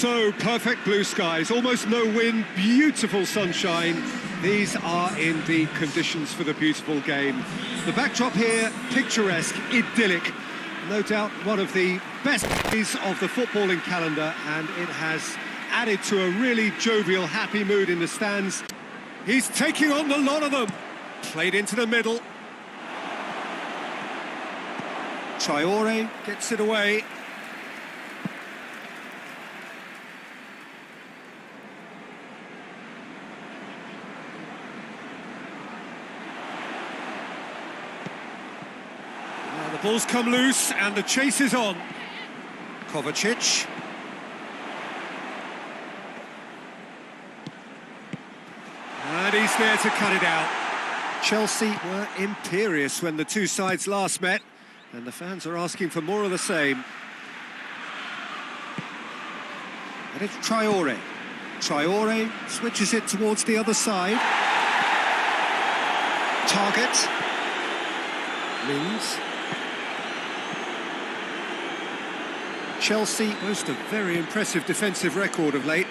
So, perfect blue skies, almost no wind, beautiful sunshine. These are indeed conditions for the beautiful game. The backdrop here, picturesque, idyllic. No doubt one of the best days of the footballing calendar, and it has added to a really jovial, happy mood in the stands. He's taking on the lot of them. Played into the middle. Traore gets it away. Now the ball's come loose and the chase is on. Kovacic. And he's there to cut it out. Chelsea were imperious when the two sides last met, and the fans are asking for more of the same. And it's Traore. Traore switches it towards the other side. Target. Mings. Chelsea boast a very impressive defensive record of late.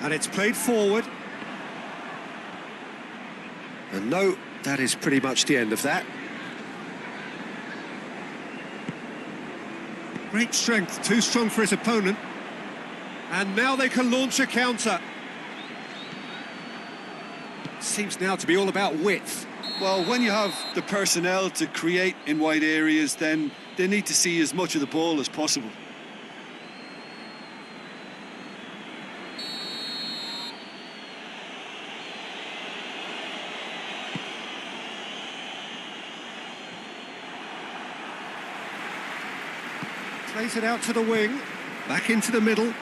And it's played forward. And no, that is pretty much the end of that. Great strength, too strong for his opponent. And now they can launch a counter. Seems now to be all about width. Well, when you have the personnel to create in wide areas, then they need to see as much of the ball as possible. Plays it out to the wing, back into the middle,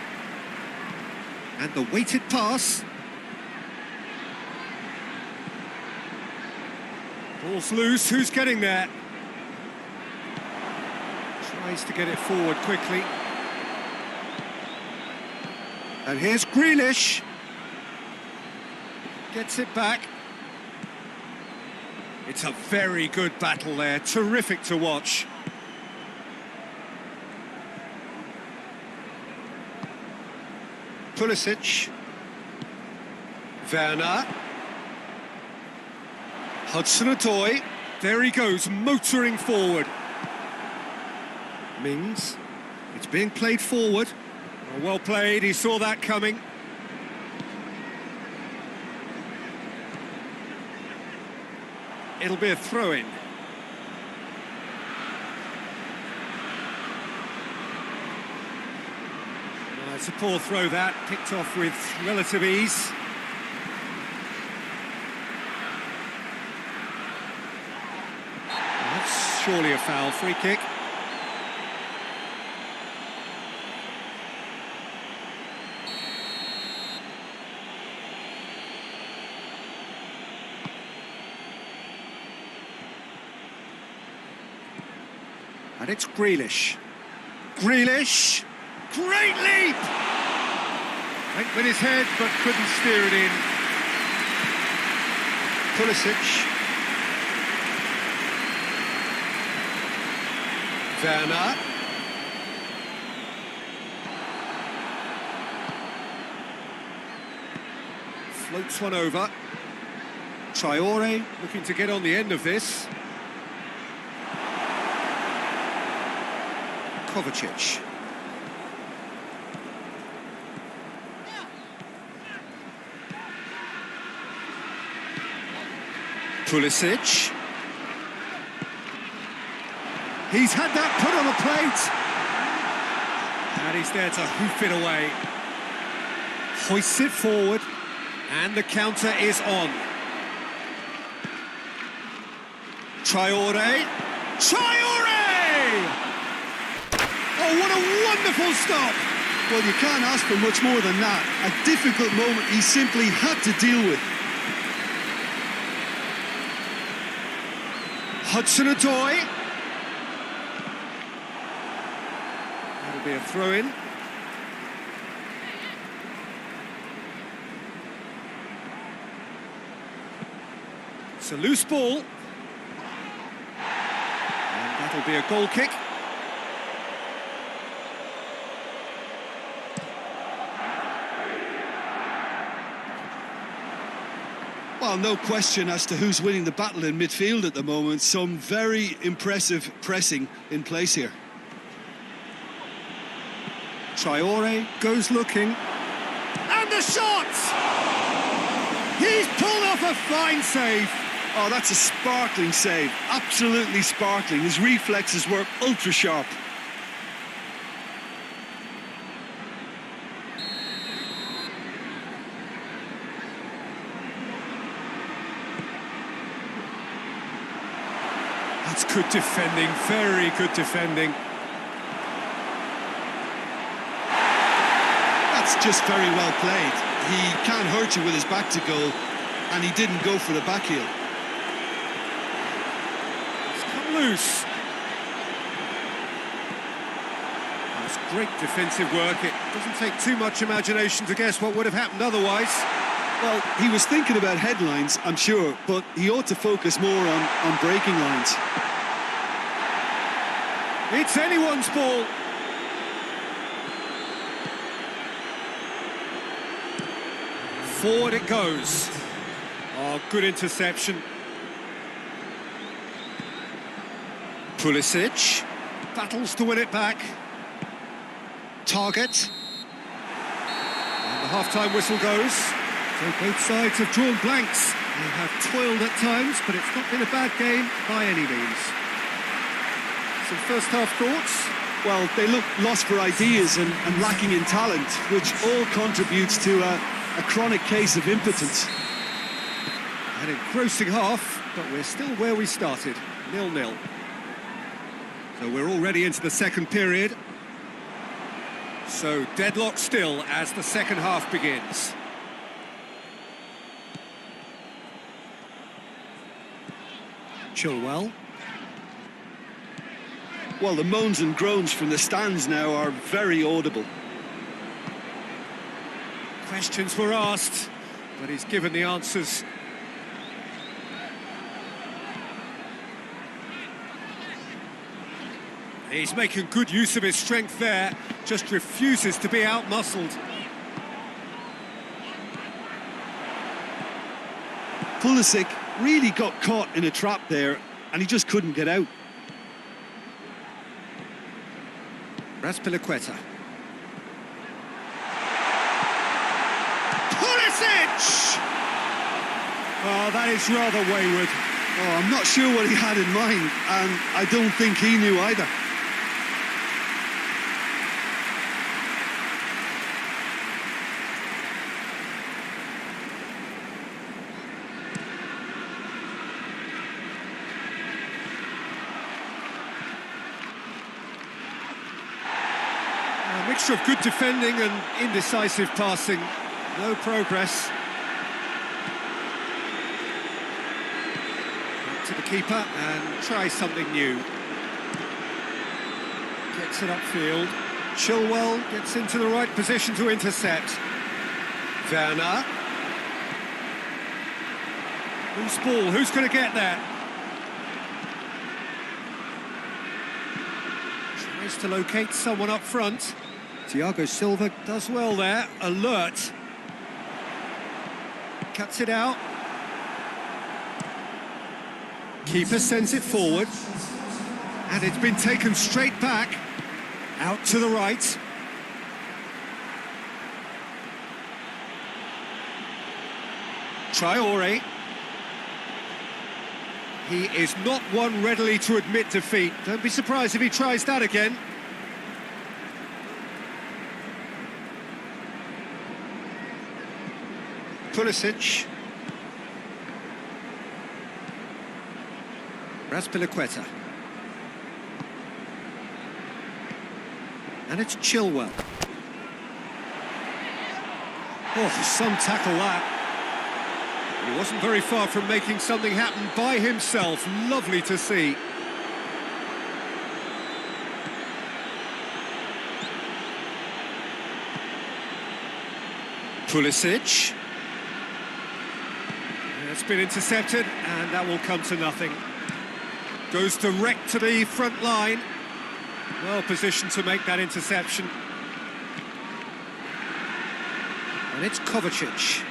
and the weighted pass. Ball's loose, who's getting there? Tries to get it forward quickly. And here's Grealish. Gets it back. It's a very good battle there, terrific to watch. Pulisic, Werner, Hudson-Odoi, there he goes, motoring forward. Mings, it's being played forward. Oh, well played, he saw that coming. It'll be a throw-in. It's a poor throw that, picked off with relative ease. That's surely a foul, free kick. And it's Grealish. Grealish! Great leap! Went with his head, but couldn't steer it in. Pulisic. Werner. Floats one over. Traore looking to get on the end of this. Kovacic. Pulisic. He's had that put on a plate. And he's there to hoof it away. Hoists it forward. And the counter is on. Traore. Traore! Oh, what a wonderful stop! Well, you can't ask for much more than that. A difficult moment he simply had to deal with. Hudson-Odoi. That'll be a throw-in. It's a loose ball. And That'll be a goal kick. Well, no question as to who's winning the battle in midfield at the moment. Some very impressive pressing in place here. Traore goes looking. And the shot! He's pulled off a fine save. Oh, that's a sparkling save. Absolutely sparkling. His reflexes were ultra sharp. That's good defending, very good defending. That's just very well played. He can't hurt you with his back to goal, and he didn't go for the back heel. It's come loose. That's great defensive work. It doesn't take too much imagination to guess what would have happened otherwise. Well, he was thinking about headlines, I'm sure, but he ought to focus more on breaking lines. It's anyone's ball. Forward it goes. Oh, good interception. Pulisic battles to win it back. Target. And the half-time whistle goes. So both sides have drawn blanks. They have toiled at times, but it's not been a bad game by any means. Some first-half thoughts? Well, they look lost for ideas and lacking in talent, which all contributes to a chronic case of impotence. An engrossing half, but we're still where we started, 0-0. So we're already into the second period. So deadlock still as the second half begins. Chilwell. Well, the moans and groans from the stands now are very audible. Questions were asked, but he's given the answers. He's making good use of his strength there, just refuses to be out-muscled. Pulisic really got caught in a trap there, and he just couldn't get out. Pulisic! Pulisic! Oh, that is rather wayward. Oh, I'm not sure what he had in mind, and I don't think he knew either. A mixture of good defending and indecisive passing. No progress. Back to the keeper and try something new. Gets it upfield. Chilwell gets into the right position to intercept. Werner. Loose ball, who's going to get that? Tries to locate someone up front. Thiago Silva does well there, alert. Cuts it out. Keeper sends it forward. And it's been taken straight back. Out to the right. Traore. He is not one readily to admit defeat. Don't be surprised if he tries that again. Pulisic. Pulisic. And it's Chilwell. Oh, some tackle that. He wasn't very far from making something happen by himself. Lovely to see. Pulisic. It's been intercepted, and that will come to nothing. Goes direct to the front line. Well positioned to make that interception. And it's Kovacic.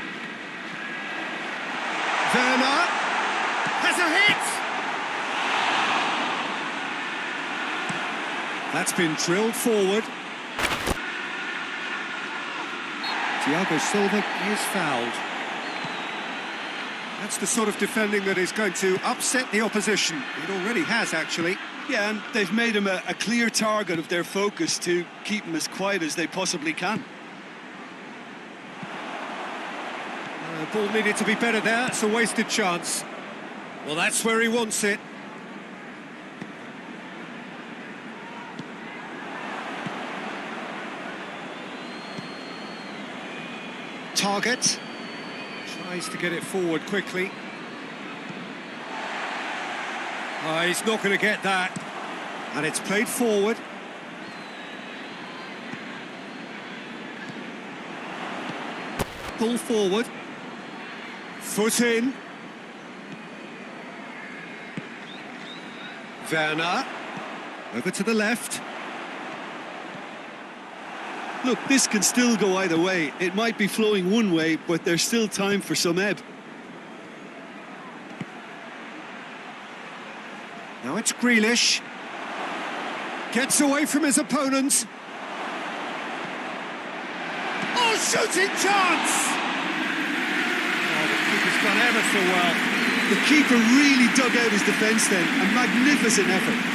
Werner has a hit! That's been drilled forward. Thiago Silva is fouled. That's the sort of defending that is going to upset the opposition. It already has, actually. Yeah, and they've made him a clear target of their focus to keep him as quiet as they possibly can. The ball needed to be better there. It's a wasted chance. Well, that's where he wants it. Target. Tries to get it forward quickly. He's not going to get that. And it's played forward. Pull forward. Foot in. Werner. Over to the left. Look, this can still go either way. It might be flowing one way, but there's still time for some ebb. Now it's Grealish. Gets away from his opponent. Oh, shooting chance! Oh, the keeper's done ever so well. The keeper really dug out his defence then. A magnificent effort.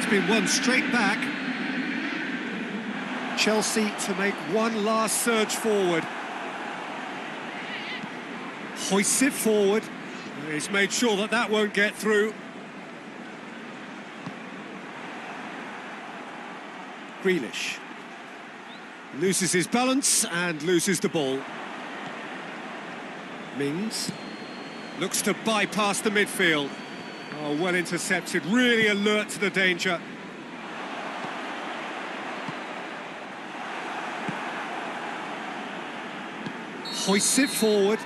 Been won straight back. Chelsea to make one last surge forward. Hoists it forward. He's made sure that that won't get through. Grealish loses his balance and loses the ball. Mings looks to bypass the midfield. Oh, well intercepted, really alert to the danger. Hoists it forward.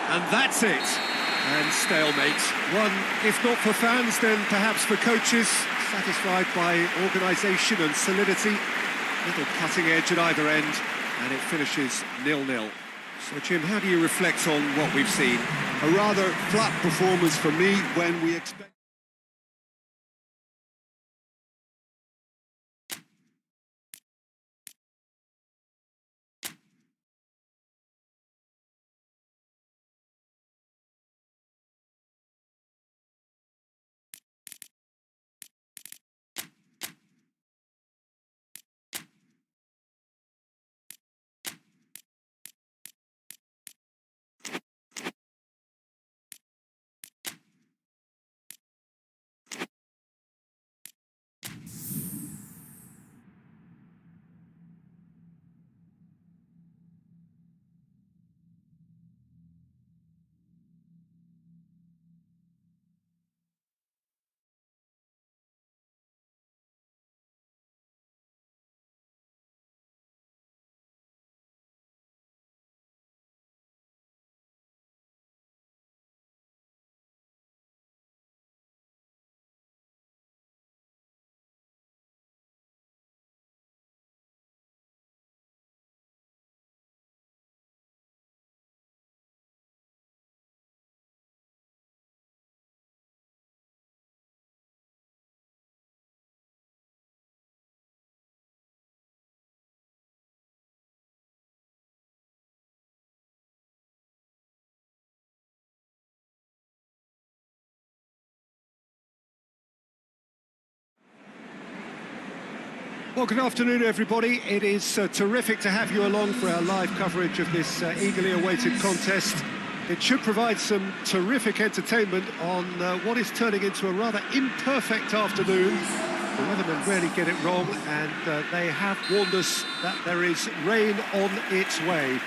And that's it. And stalemate. One, if not for fans, then perhaps for coaches, satisfied by organisation and solidity. Little cutting edge at either end, and it finishes 0-0. So, Jim, how do you reflect on what we've seen? A rather flat performance for me when we expect... Well, good afternoon, everybody. It is terrific to have you along for our live coverage of this eagerly awaited contest. It should provide some terrific entertainment on what is turning into a rather imperfect afternoon. The weathermen rarely get it wrong, and they have warned us that there is rain on its way.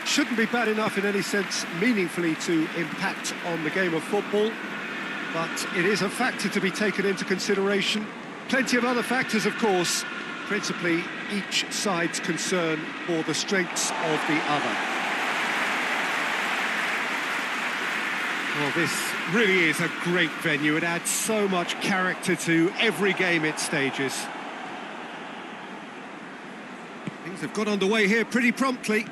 Shouldn't be bad enough in any sense meaningfully to impact on the game of football, but it is a factor to be taken into consideration. Plenty of other factors, of course, principally each side's concern or the strengths of the other. Well, this really is a great venue. It adds so much character to every game it stages. Things have got underway here pretty promptly.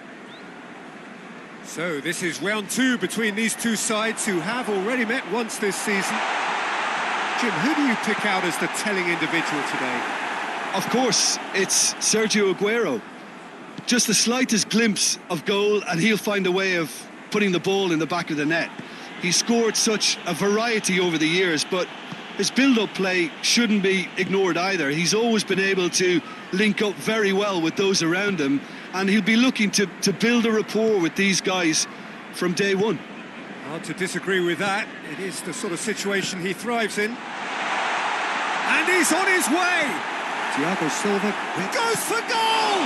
So this is round two between these two sides who have already met once this season. Jim, who do you pick out as the telling individual today? Of course, it's Sergio Aguero. Just the slightest glimpse of goal and he'll find a way of putting the ball in the back of the net. He's scored such a variety over the years, but his build-up play shouldn't be ignored either. He's always been able to link up very well with those around him, and he'll be looking to build a rapport with these guys from day one. Hard to disagree with that. It is the sort of situation he thrives in. And he's on his way! Thiago Silva goes for goal!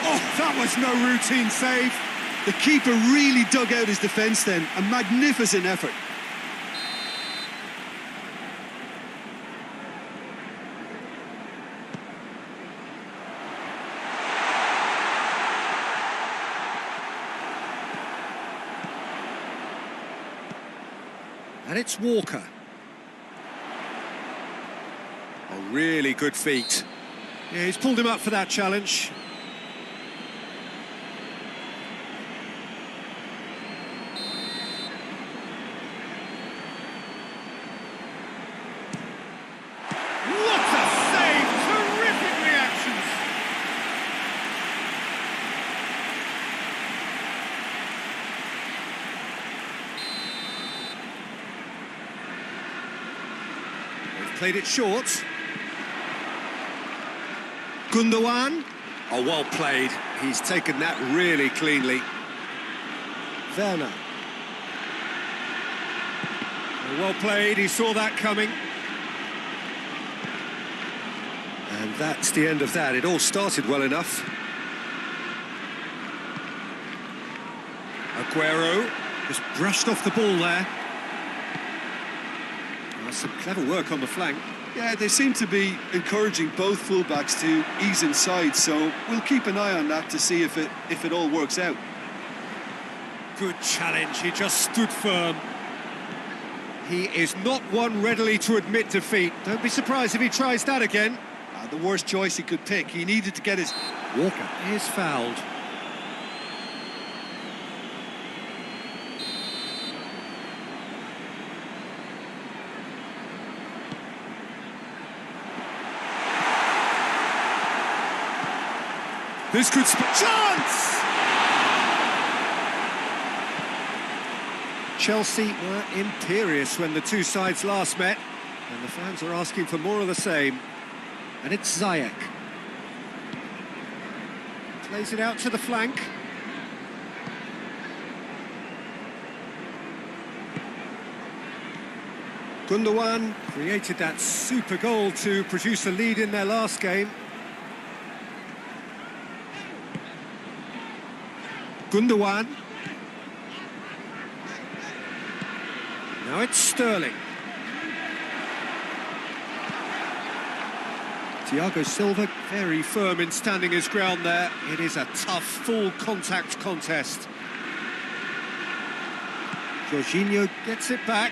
Oh, that was no routine save. The keeper really dug out his defence then. A magnificent effort. And it's Walker. Oh, really good feet. Yeah, he's pulled him up for that challenge. What a save! Terrific reactions! They've played it short. Gundogan. Oh, well played. He's taken that really cleanly. Werner. Oh, well played. He saw that coming. And that's the end of that. It all started well enough. Aguero just brushed off the ball there. Oh, some clever work on the flank. Yeah, they seem to be encouraging both fullbacks to ease inside, so we'll keep an eye on that to see if it all works out. Good challenge, he just stood firm. He is not one readily to admit defeat. Don't be surprised if he tries that again. The worst choice he could pick. He needed to get his... Walker is fouled. This could... Chance! Chelsea were imperious when the two sides last met, and the fans are asking for more of the same. And it's Ziyech. Plays it out to the flank. Gundogan created that super goal to produce a lead in their last game. Gundogan. Now it's Sterling. Thiago Silva very firm in standing his ground there. It is a tough, full contact contest. Jorginho gets it back.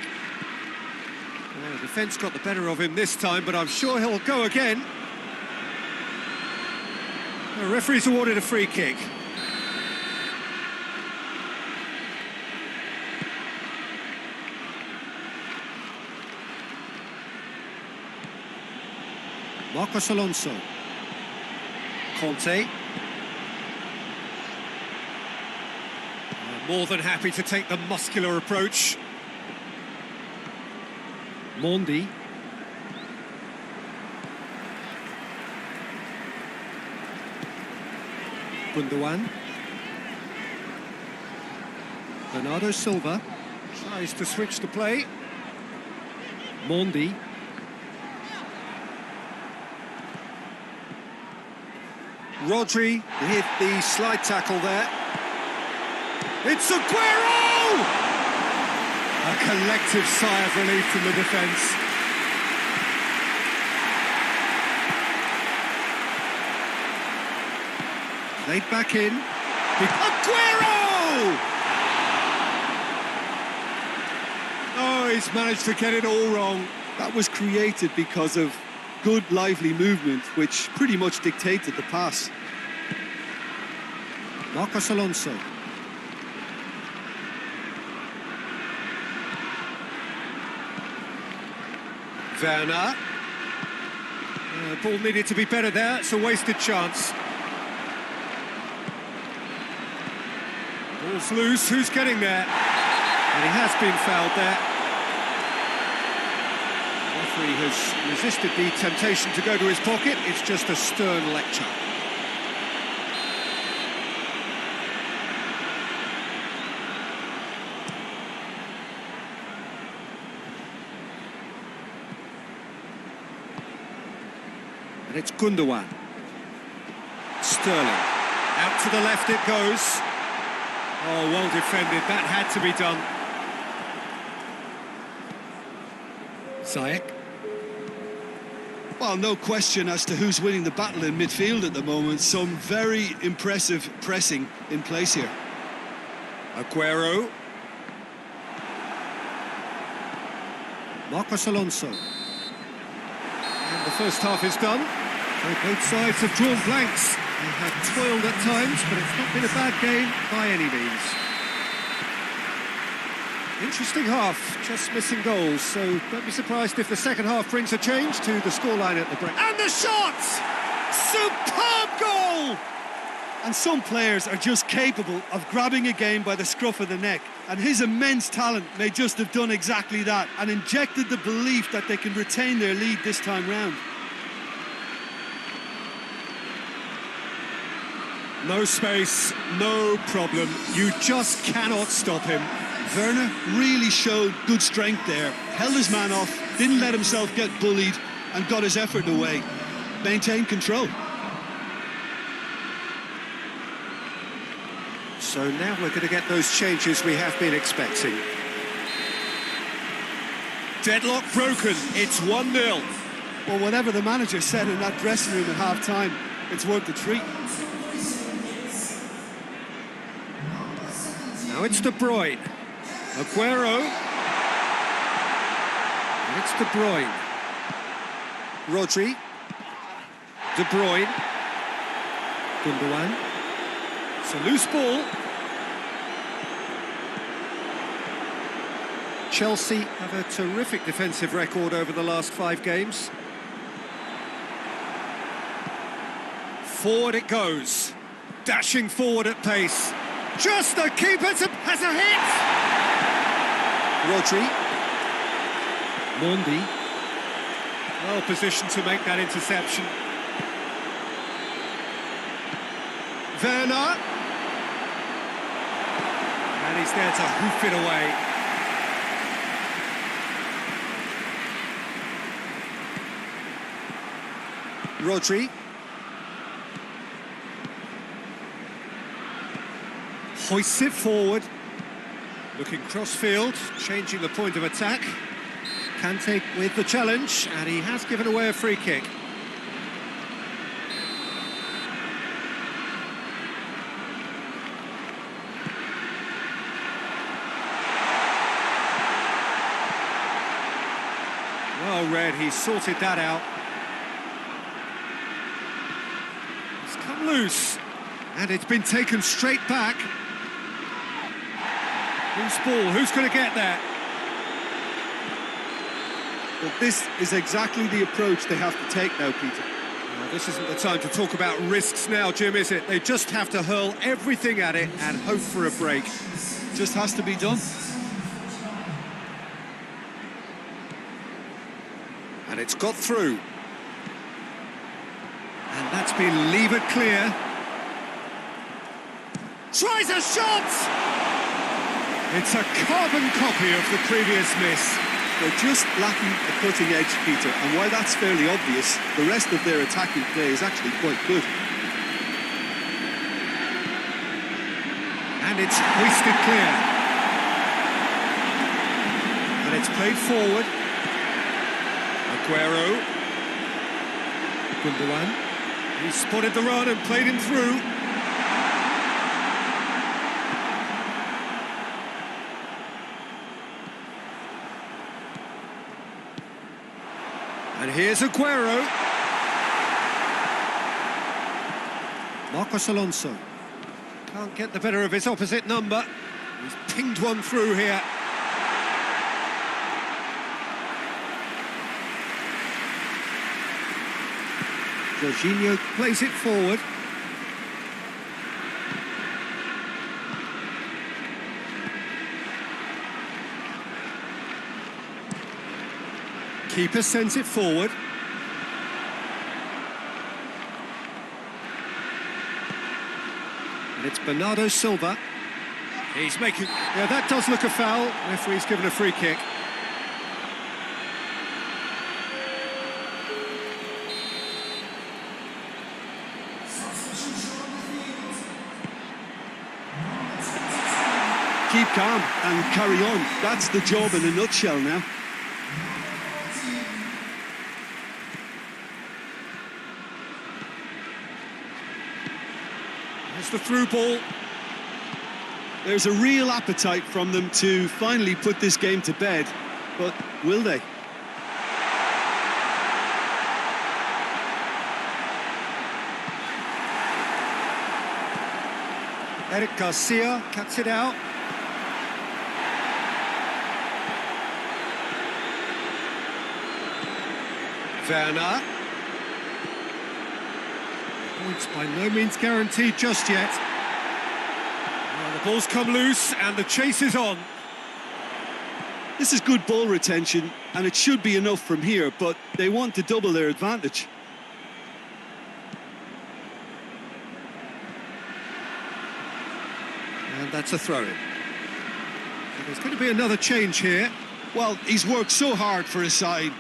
Well, the defence got the better of him this time, but I'm sure he'll go again. The referee's awarded a free kick. Marcos Alonso. Conte. More than happy to take the muscular approach. Mondi. Gundogan. Bernardo Silva tries to switch the play. Mondi. Rodri hit the slide tackle there. It's Aguero! A collective sigh of relief from the defence. Played back in. Aguero! Oh, he's managed to get it all wrong. That was created because of good, lively movement, which pretty much dictated the pass. Marcos Alonso. Werner. Ball needed to be better there. It's a wasted chance. Ball's loose. Who's getting there? And he has been fouled there. The referee has resisted the temptation to go to his pocket. It's just a stern lecture. And it's Gundogan. Sterling. Out to the left it goes. Oh, well defended. That had to be done. Ziyech. Well, no question as to who's winning the battle in midfield at the moment. Some very impressive pressing in place here. Aguero. Marcos Alonso. And the first half is done. So both sides have drawn blanks. They have toiled at times, but it's not been a bad game by any means. Interesting half, just missing goals, so don't be surprised if the second half brings a change to the scoreline at the break. And the shot! Superb goal! And some players are just capable of grabbing a game by the scruff of the neck, and his immense talent may just have done exactly that and injected the belief that they can retain their lead this time round. No space, no problem. You just cannot stop him. Werner really showed good strength there, held his man off, didn't let himself get bullied, and got his effort away. Maintained control. So now we're going to get those changes we have been expecting. Deadlock broken, it's 1-0. Well, whatever the manager said in that dressing room at half-time, it's worth the treat. Now it's De Bruyne. Aguero. And it's De Bruyne. Rodri. De Bruyne. Gundogan. It's a loose ball. Chelsea have a terrific defensive record over the last 5 games. Forward it goes. Dashing forward at pace. Just the keeper has a hit! Rodri. Mondi. Well positioned to make that interception. Werner. And he's there to hoof it away. Rodri. Hoists it forward. Looking cross-field, changing the point of attack. Kante with the challenge, and he has given away a free kick. Well read, he sorted that out. It's come loose, and it's been taken straight back. Loose ball, who's going to get there? Well, this is exactly the approach they have to take now, Peter. Well, this isn't the time to talk about risks now, Jim, is it? They just have to hurl everything at it and hope for a break. Just has to be done. And it's got through. And that's been levered clear. Tries a shot! It's a carbon copy of the previous miss. They're just lacking a cutting edge, Peter, and while that's fairly obvious, the rest of their attacking play is actually quite good. And it's hoisted clear. And it's played forward. Aguero. Gundogan. He spotted the run and played him through. Here's Aguero. Marcos Alonso. Can't get the better of his opposite number. He's pinged one through here. Jorginho plays it forward. Keeper sends it forward. And it's Bernardo Silva. He's making... Yeah, that does look a foul. Referee's given a free kick. Keep calm and carry on. That's the job in a nutshell now. There's the through ball. There's a real appetite from them to finally put this game to bed, but will they? Eric Garcia cuts it out. Werner. Points by no means guaranteed just yet. Well, the ball's come loose and the chase is on. This is good ball retention and it should be enough from here, but they want to double their advantage. And that's a throw-in. So there's going to be another change here. Well, he's worked so hard for his side,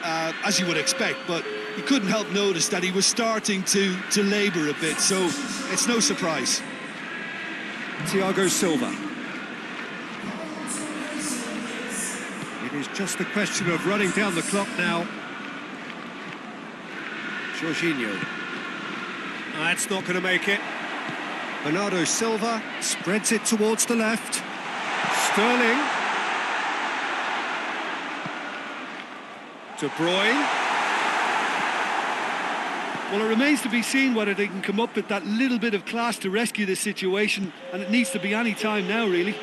as you would expect, but he couldn't help notice that he was starting to labour a bit, so it's no surprise. Thiago Silva. It is just a question of running down the clock now. Jorginho. That's not going to make it. Bernardo Silva spreads it towards the left. Sterling. De Bruyne. Well, it remains to be seen whether they can come up with that little bit of class to rescue this situation, and it needs to be any time now, really.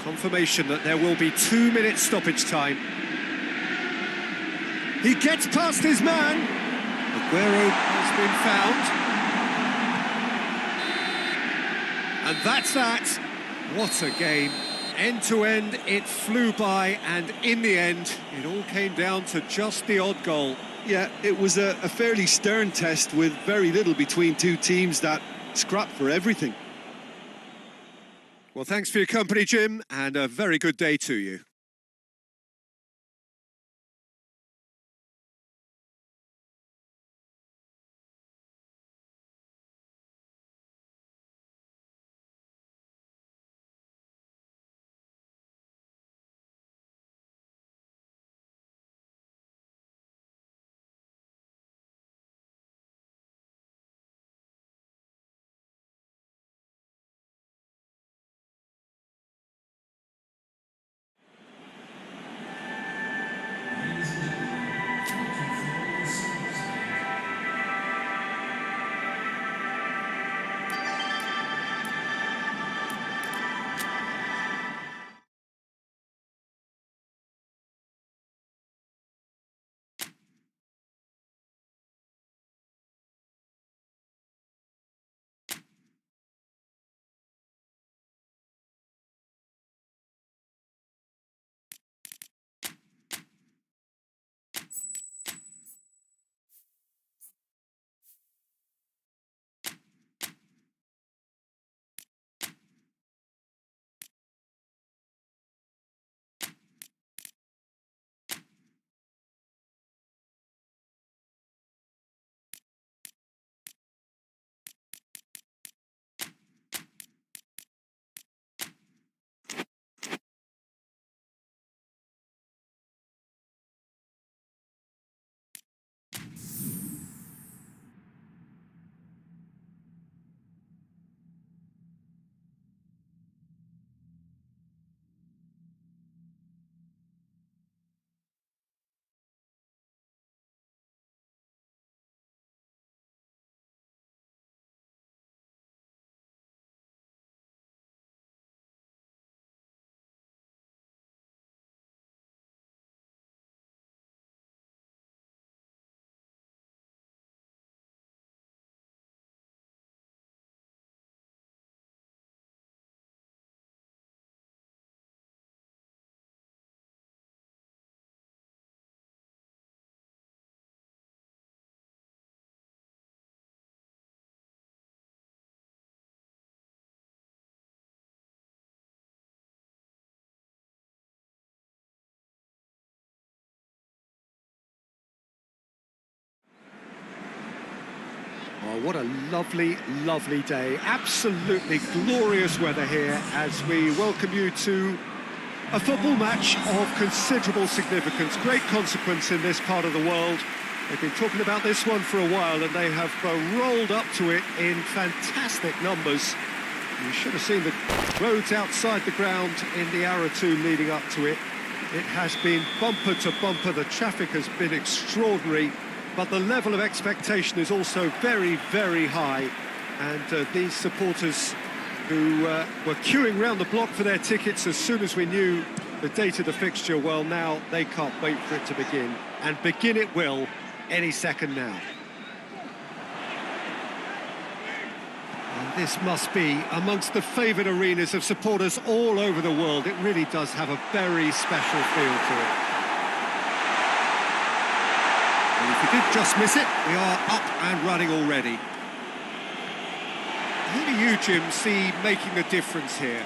Confirmation that there will be 2 minutes stoppage time. He gets past his man. Aguero has been fouled. And that's that. What a game. End to end, it flew by, and in the end, it all came down to just the odd goal. Yeah, it was a fairly stern test with very little between two teams that scrapped for everything. Well, thanks for your company, Jim, and a very good day to you. Well, what a lovely, lovely day. Absolutely glorious weather here as we welcome you to a football match of considerable significance, great consequence in this part of the world. They've been talking about this one for a while and they have rolled up to it in fantastic numbers. You should have seen the roads outside the ground in the hour or two leading up to it. It has been bumper to bumper, the traffic has been extraordinary, but the level of expectation is also very, very high. And these supporters who were queuing round the block for their tickets as soon as we knew the date of the fixture, well, now they can't wait for it to begin. And begin it will any second now. And this must be amongst the favoured arenas of supporters all over the world. It really does have a very special feel to it. And if we did just miss it, we are up and running already. Who do you, Jim, see making a difference here?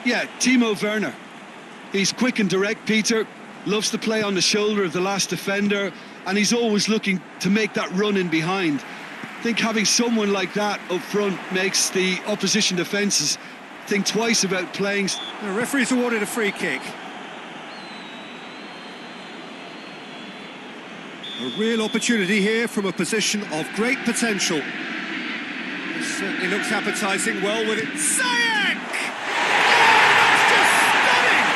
Yeah, Timo Werner. He's quick and direct, Peter, loves to play on the shoulder of the last defender, and he's always looking to make that run in behind. I think having someone like that up front makes the opposition defences think twice about playing. The referee's awarded a free kick. A real opportunity here from a position of great potential. It certainly looks appetising, well with it. Ziyech! Oh, that's just stunning!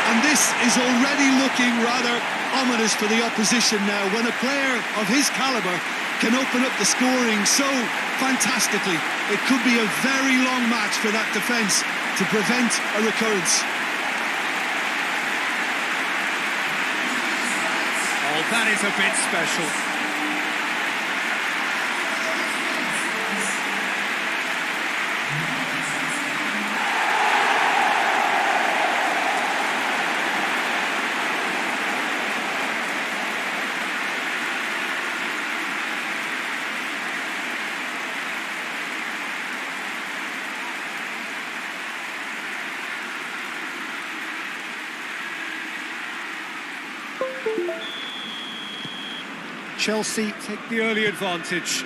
And this is already looking rather ominous for the opposition now, when a player of his calibre can open up the scoring so fantastically. It could be a very long match for that defence to prevent a recurrence. Oh, that is a bit special. Chelsea take the early advantage.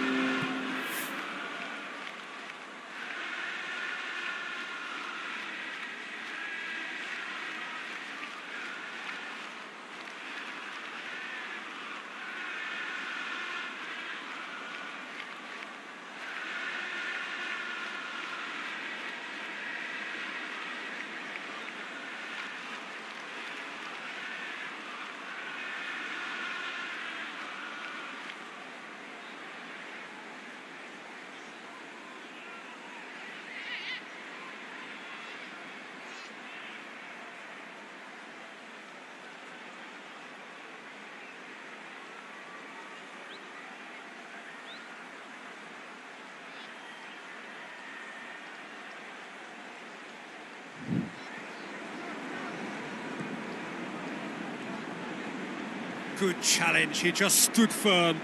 Good challenge, he just stood firm.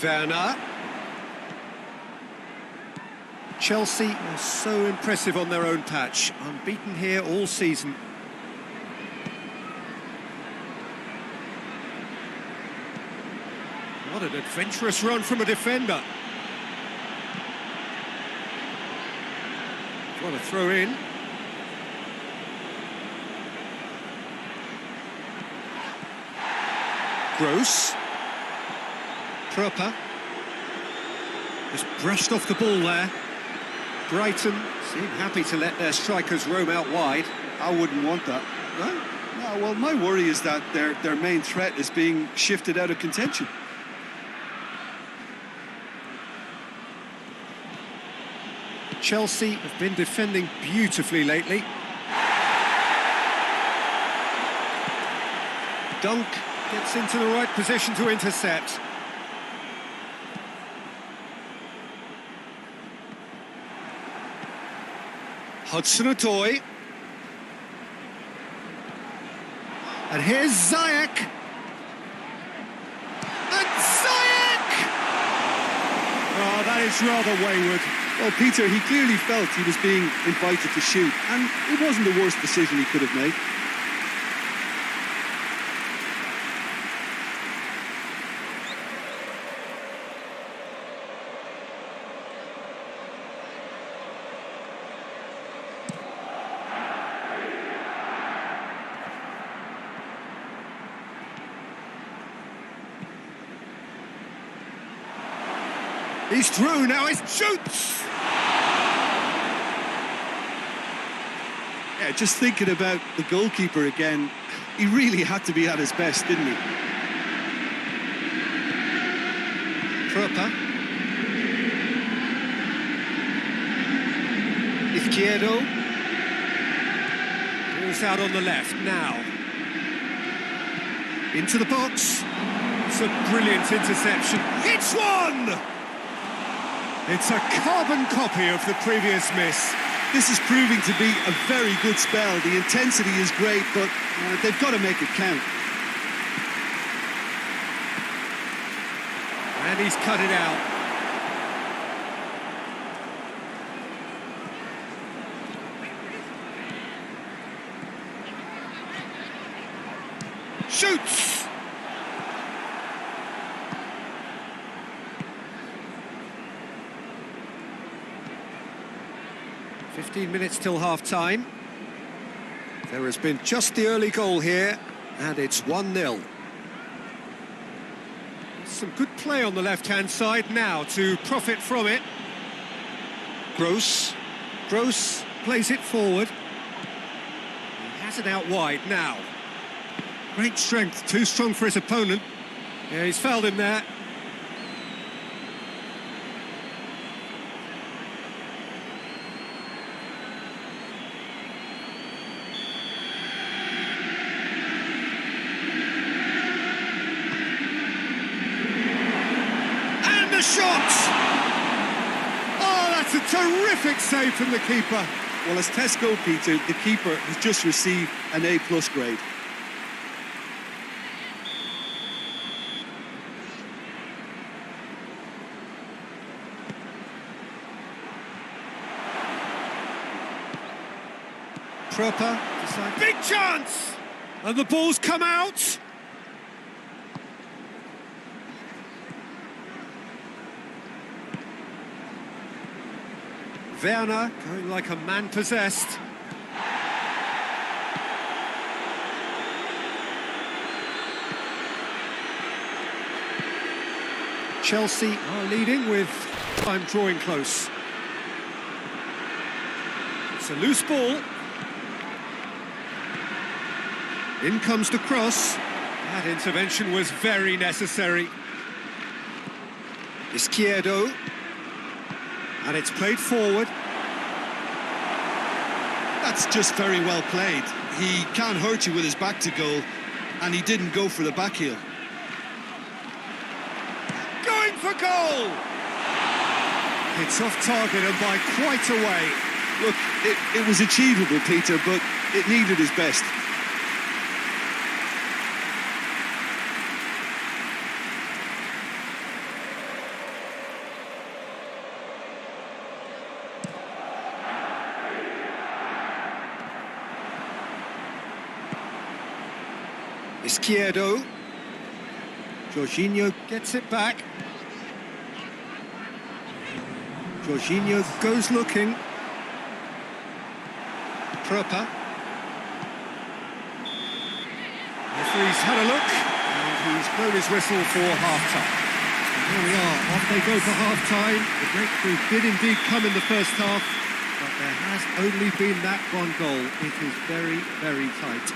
Werner. Chelsea are so impressive on their own patch, unbeaten here all season. What an adventurous run from a defender. What a throw in. Gross. Proper. Just brushed off the ball there. Brighton seem happy to let their strikers roam out wide. I wouldn't want that. No, well, my worry is that their main threat is being shifted out of contention. Chelsea have been defending beautifully lately. Dunk gets into the right position to intercept. Hudson-Odoi. And here's Ziyech. And Ziyech! Oh, that is rather wayward. Well, Peter, he clearly felt he was being invited to shoot, and it wasn't the worst decision he could have made. He's through, now he shoots! Yeah, just thinking about the goalkeeper again, he really had to be at his best, didn't he? Proper. Izquierdo. Ball's out on the left now. Into the box. It's a brilliant interception. It's one! It's a carbon copy of the previous miss. This is proving to be a very good spell. The intensity is great, but they've got to make it count. And he's cut it out. Shoots! 15 minutes till half-time. There has been just the early goal here, and it's 1-0. Some good play on the left-hand side now to profit from it. Gross plays it forward. He has it out wide now. Great strength, too strong for his opponent. Yeah, he's fouled him there. The shot! Oh, that's a terrific save from the keeper. Well, as test goalkeeper, the keeper has just received an A+ grade. Proper, big chance! And the ball's come out! Werner going like a man possessed. Chelsea are leading with time drawing close. It's a loose ball. In comes the cross. That intervention was very necessary. Izquierdo. And it's played forward. That's just very well played. He can't hurt you with his back to goal, and he didn't go for the back heel. Going for goal! It's off target and by quite a way. Look, it was achievable, Peter, but it needed his best. Izquierdo. Jorginho gets it back. Jorginho goes looking. Proper. Referee's had a look, and he's blown his whistle for half-time. And here we are, off they go for half-time. The breakthrough did indeed come in the first half, but there has only been that one goal. It is very, very tight.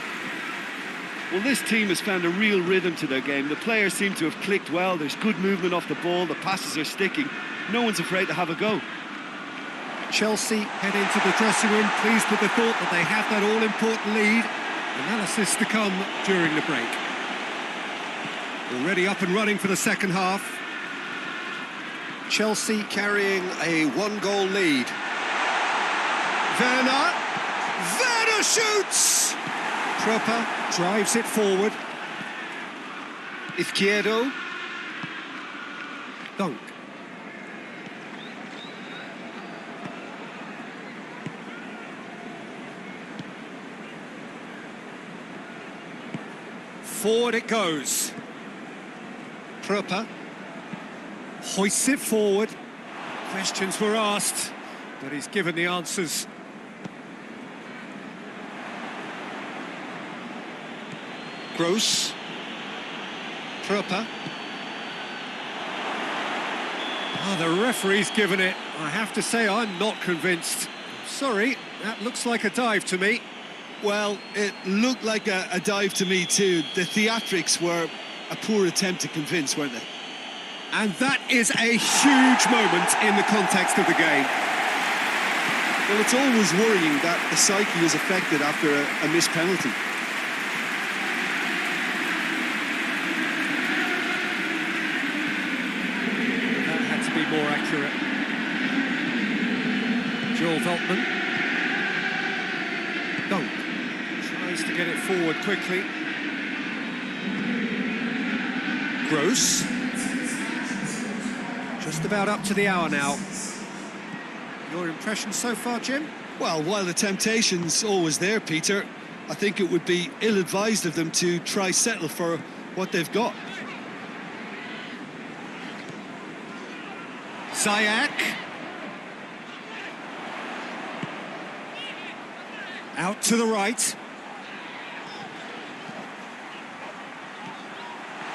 Well, this team has found a real rhythm to their game. The players seem to have clicked well. There's good movement off the ball. The passes are sticking. No one's afraid to have a go. Chelsea head into the dressing room, pleased with the thought that they have that all-important lead. Analysis to come during the break. Already up and running for the second half. Chelsea carrying a one-goal lead. Werner shoots! Proper drives it forward. Izquierdo. Dunk. Forward it goes. Proper hoists it forward. Questions were asked, but he's given the answers. Gross. Proper. Oh, the referee's given it. I have to say, I'm not convinced. Sorry, that looks like a dive to me. Well, it looked like a dive to me too. The theatrics were a poor attempt to convince, weren't they? And that is a huge moment in the context of the game. Well, it's always worrying that the psyche is affected after a missed penalty. That had to be more accurate. Joel Veltman. Dunk. Tries to get it forward quickly. Gross. Just about up to the hour now. Your impression so far, Jim? Well, while the temptation's always there, Peter, I think it would be ill-advised of them to try settle for what they've got. Ziyech. Out to the right.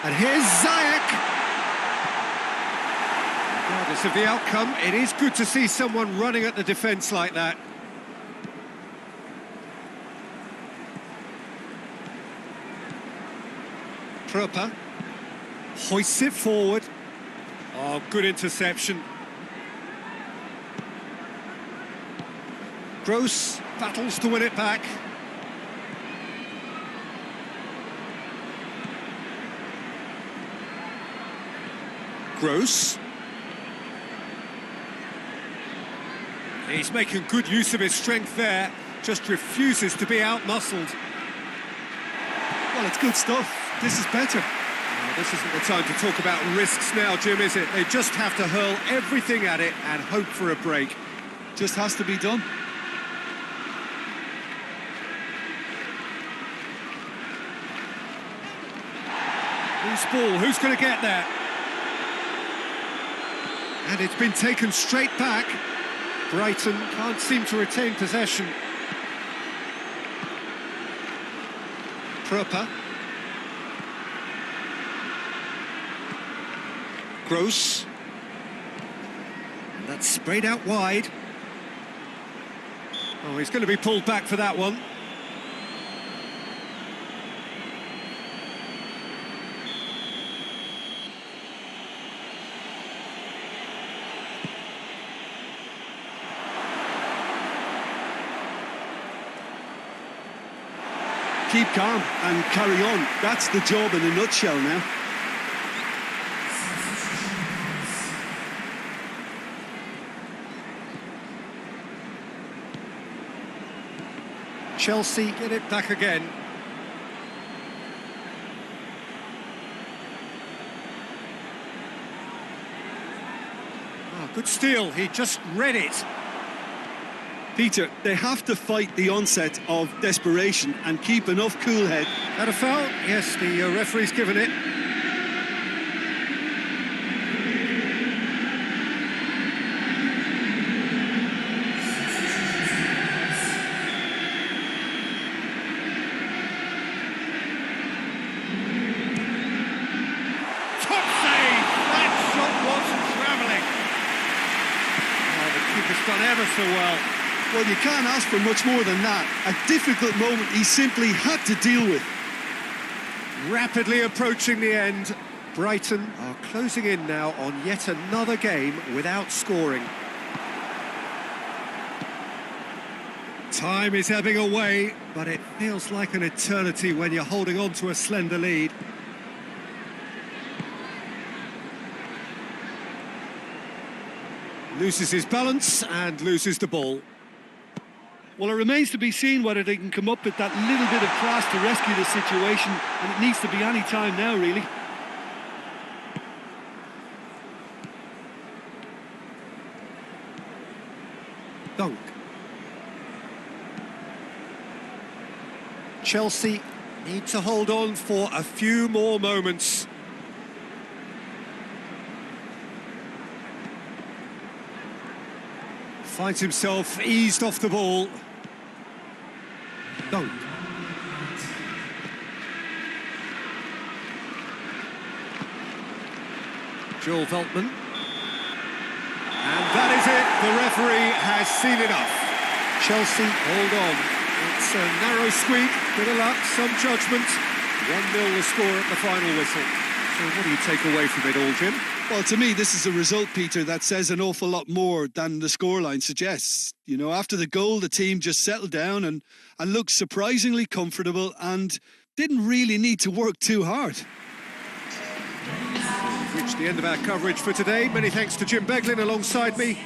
And here's Ziyech. Regardless of the outcome, it is good to see someone running at the defence like that. Proper hoists it forward. Oh, good interception. Gross battles to win it back. Gross. He's making good use of his strength there, just refuses to be out-muscled. Well, it's good stuff. This is better. This isn't the time to talk about risks now, Jim, is it? They just have to hurl everything at it and hope for a break. Just has to be done. Loose ball, who's going to get that? And it's been taken straight back. Brighton can't seem to retain possession. Proper. Gross. And that's sprayed out wide. Oh, he's going to be pulled back for that one. Keep calm and carry on. That's the job in a nutshell now. Chelsea get it back again. Oh, good steal, he just read it. Peter, they have to fight the onset of desperation and keep enough cool head. Had a foul? Yes, the referee's given it. Top save! That shot was travelling. Oh, the keeper's done ever so well. Well, you can't ask for much more than that. A difficult moment he simply had to deal with. Rapidly approaching the end. Brighton are closing in now on yet another game without scoring. Time is ebbing away, but it feels like an eternity when you're holding on to a slender lead. Loses his balance and loses the ball. Well, it remains to be seen whether they can come up with that little bit of class to rescue the situation, and it needs to be any time now, really. Dunk. Chelsea need to hold on for a few more moments. Finds himself eased off the ball. Dunk. Joel Veltman. The referee has seen enough. Chelsea hold on. It's a narrow squeak, bit of luck, some judgment. 1-0 the score at the final whistle. So what do you take away from it all, Jim? Well, to me, this is a result, Peter, that says an awful lot more than the scoreline suggests. You know, after the goal, the team just settled down and looked surprisingly comfortable and didn't really need to work too hard. We've reached the end of our coverage for today. Many thanks to Jim Beglin alongside me.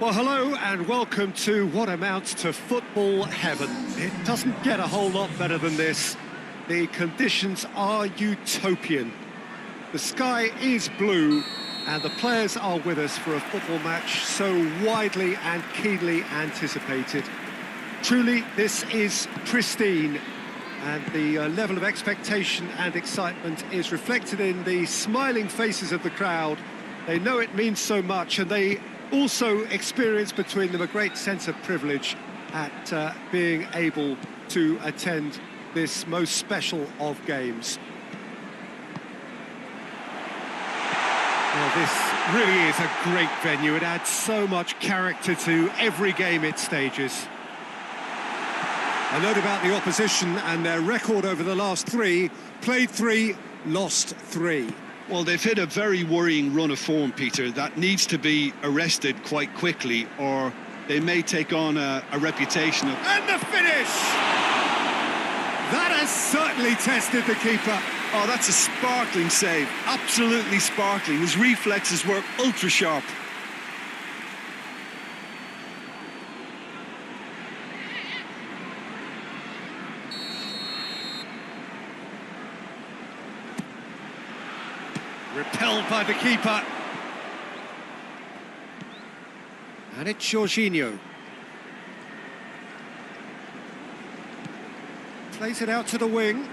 Well, hello and welcome to what amounts to football heaven. It doesn't get a whole lot better than this. The conditions are utopian. The sky is blue and the players are with us for a football match so widely and keenly anticipated. Truly, this is pristine, and the level of expectation and excitement is reflected in the smiling faces of the crowd. They know it means so much, and they also experience between them a great sense of privilege at being able to attend this most special of games. Well, this really is a great venue. It adds so much character to every game it stages. A note about the opposition and their record over the last three: played 3, lost 3. Well, they've hit a very worrying run of form, Peter, that needs to be arrested quite quickly, or they may take on a reputation of... And the finish! That has certainly tested the keeper. Oh, that's a sparkling save, absolutely sparkling. His reflexes were ultra-sharp. Repelled by the keeper. And it's Jorginho. Plays it out to the wing.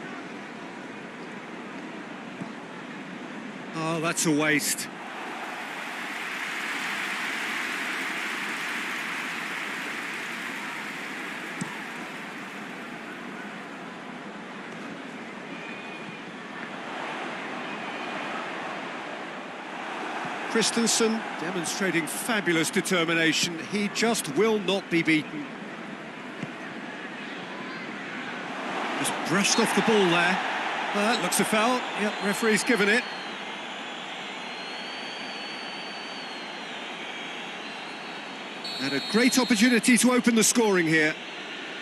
Oh, that's a waste. Christensen demonstrating fabulous determination. He just will not be beaten. Just brushed off the ball there. Looks a foul. Yep, referee's given it. And a great opportunity to open the scoring here.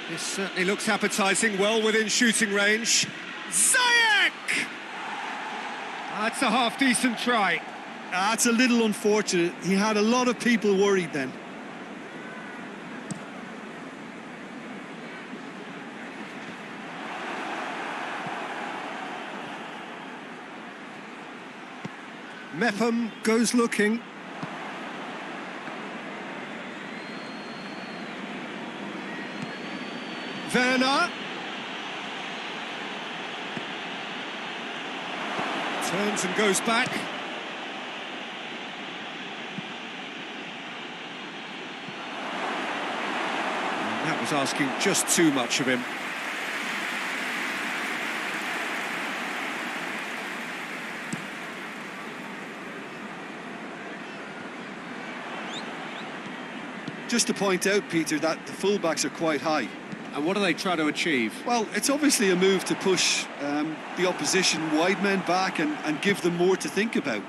This certainly looks appetising, well within shooting range. Ziyech! That's a half-decent try. That's a little unfortunate. He had a lot of people worried then. Mepham goes looking. Werner. Turns and goes back. And that was asking just too much of him. Just to point out, Peter, that the fullbacks are quite high. And what do they try to achieve? Well, it's obviously a move to push the opposition wide men back and give them more to think about.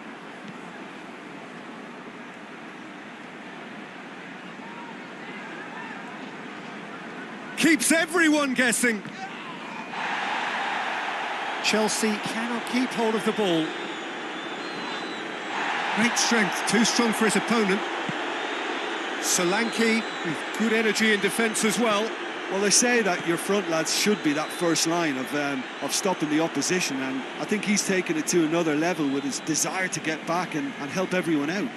Keeps everyone guessing. Chelsea cannot keep hold of the ball. Great strength, too strong for his opponent. Solanke with good energy in defence as well. Well, they say that your front lads should be that first line of stopping the opposition, and I think he's taken it to another level with his desire to get back and help everyone out.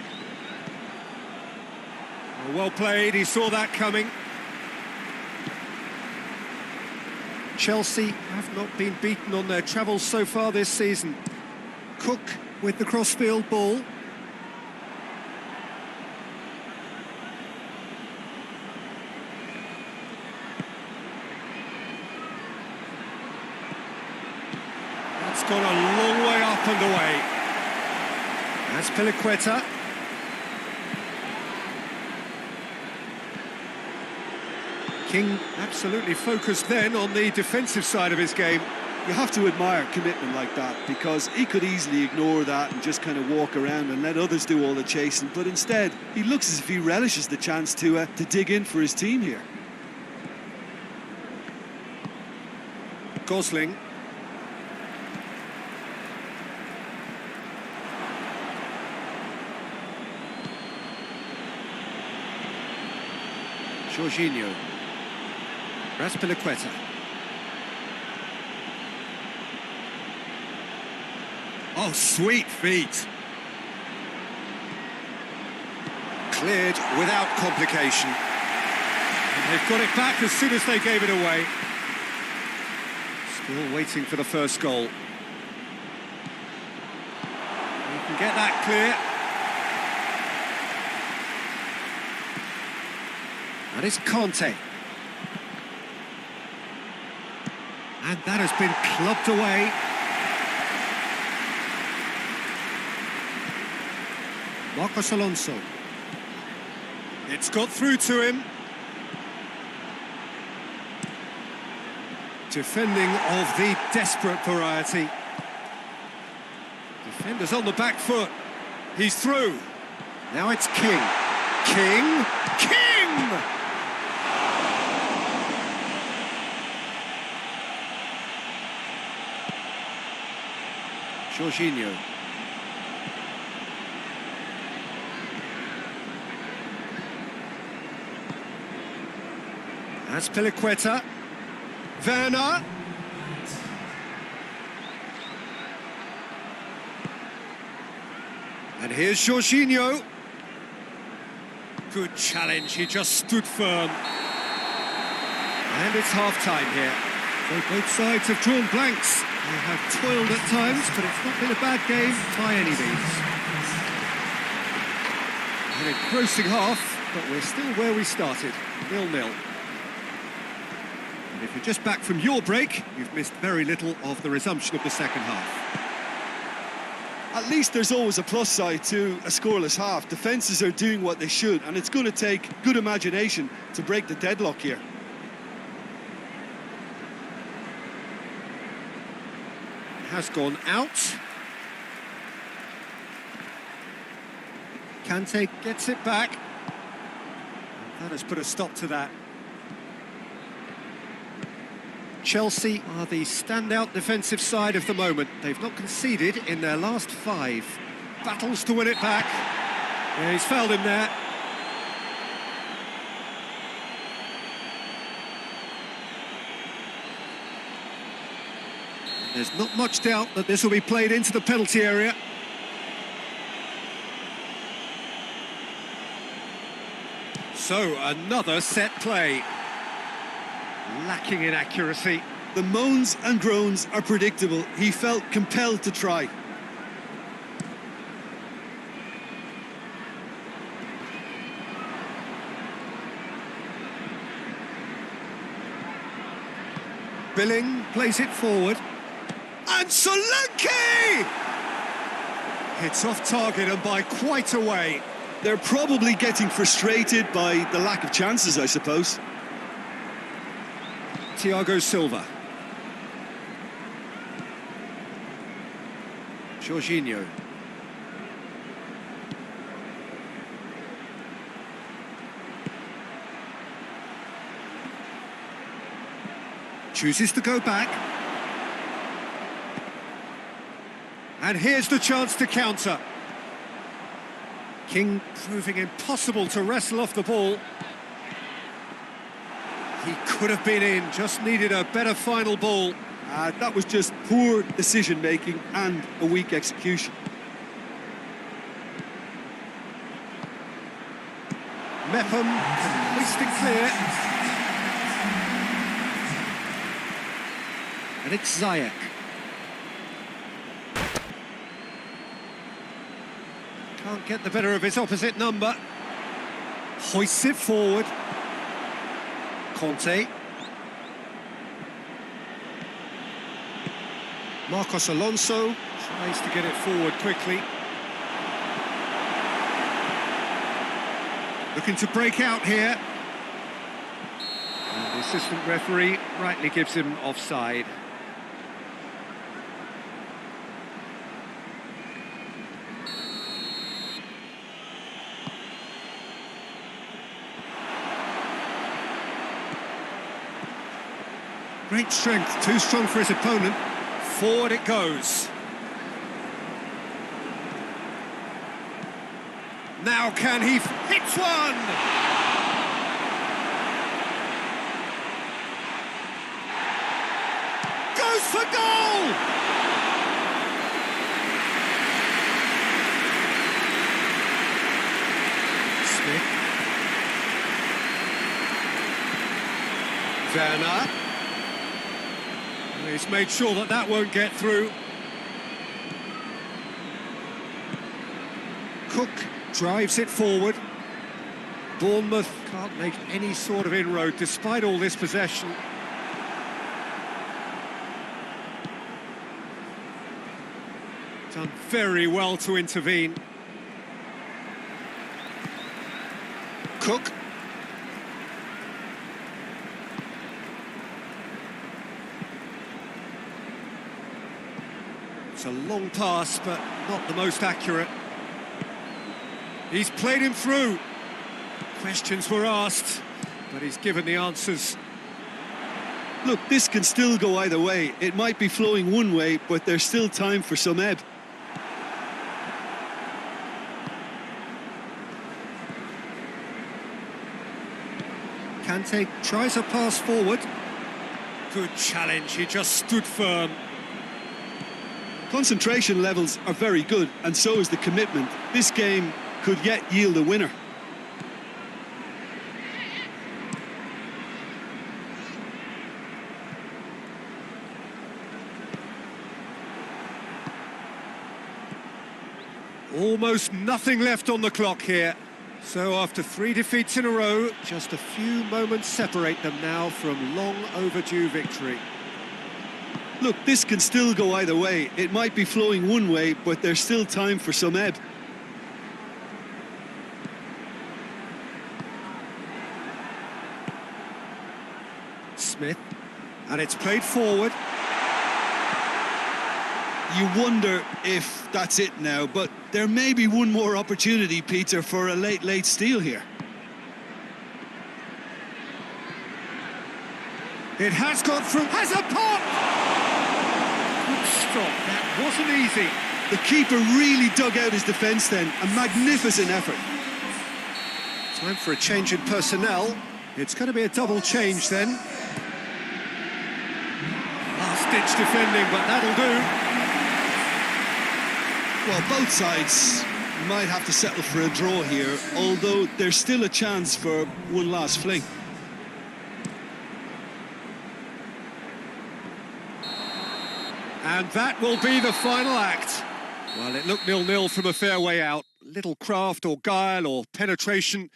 Well played, he saw that coming. Chelsea have not been beaten on their travels so far this season. Cook with the crossfield ball. That's gone a long way up and away. That's Piliqueta. King absolutely focused then on the defensive side of his game. You have to admire commitment like that, because he could easily ignore that and just kind of walk around and let others do all the chasing, but instead he looks as if he relishes the chance to dig in for his team here. Gosling. Jorginho. Piliqueta. Oh, sweet feet. Cleared without complication. And they've got it back as soon as they gave it away. Still waiting for the first goal. You can get that clear. That is Conte. And that has been clubbed away. Marcos Alonso. It's got through to him. Defending of the desperate variety. Defenders on the back foot. He's through. Now it's King. King! King! Jorginho. That's Piliqueta. Werner. And here's Jorginho. Good challenge, he just stood firm. And it's half-time here. So both sides have drawn blanks. They have toiled at times, but it's not been a bad game by any means. An engrossing half, but we're still where we started, 0-0. And if you're just back from your break, you've missed very little of the resumption of the second half. At least there's always a plus side to a scoreless half. Defences are doing what they should, and it's going to take good imagination to break the deadlock here. Has gone out. Kante gets it back. And that has put a stop to that. Chelsea are the standout defensive side of the moment. They've not conceded in their last 5. Battles to win it back. Yeah, he's fouled him there. There's not much doubt that this will be played into the penalty area. So, another set play. Lacking in accuracy. The moans and groans are predictable. He felt compelled to try. Billing plays it forward. And Solanke! Hits off target and by quite a way. They're probably getting frustrated by the lack of chances, I suppose. Thiago Silva. Jorginho. Chooses to go back. And here's the chance to counter. King proving impossible to wrestle off the ball. He could have been in, just needed a better final ball. That was just poor decision-making and a weak execution. Mepham can hoist it clear. And it's Ziyech. Can't get the better of his opposite number. Hoists it forward. Conte. Marcos Alonso tries to get it forward quickly. Looking to break out here. And the assistant referee rightly gives him offside. Great strength, too strong for his opponent. Forward it goes. Now can he hit one? Goes for goal! Smith. Werner. He's made sure that that won't get through. Cook drives it forward. Bournemouth can't make any sort of inroad despite all this possession. Done very well to intervene. Cook. It's a long pass, but not the most accurate. He's played him through. Questions were asked, but he's given the answers. Look, this can still go either way. It might be flowing one way, but there's still time for some ebb. Kante tries a pass forward. Good challenge, he just stood firm. Concentration levels are very good, and so is the commitment. This game could yet yield a winner. Almost nothing left on the clock here. So after 3 defeats in a row, just a few moments separate them now from long overdue victory. Look, this can still go either way. It might be flowing one way, but there's still time for some ebb. Smith, and it's played forward. You wonder if that's it now, but there may be one more opportunity, Peter, for a late steal here. It has gone through, has a pop! Good stop, that wasn't easy. The keeper really dug out his defence then, a magnificent effort. Time for a change in personnel. It's going to be a double change then. Last-ditch defending, but that'll do. Well, both sides might have to settle for a draw here, although there's still a chance for one last fling. And that will be the final act. Well, it looked 0-0 from a fair way out. Little craft or guile or penetration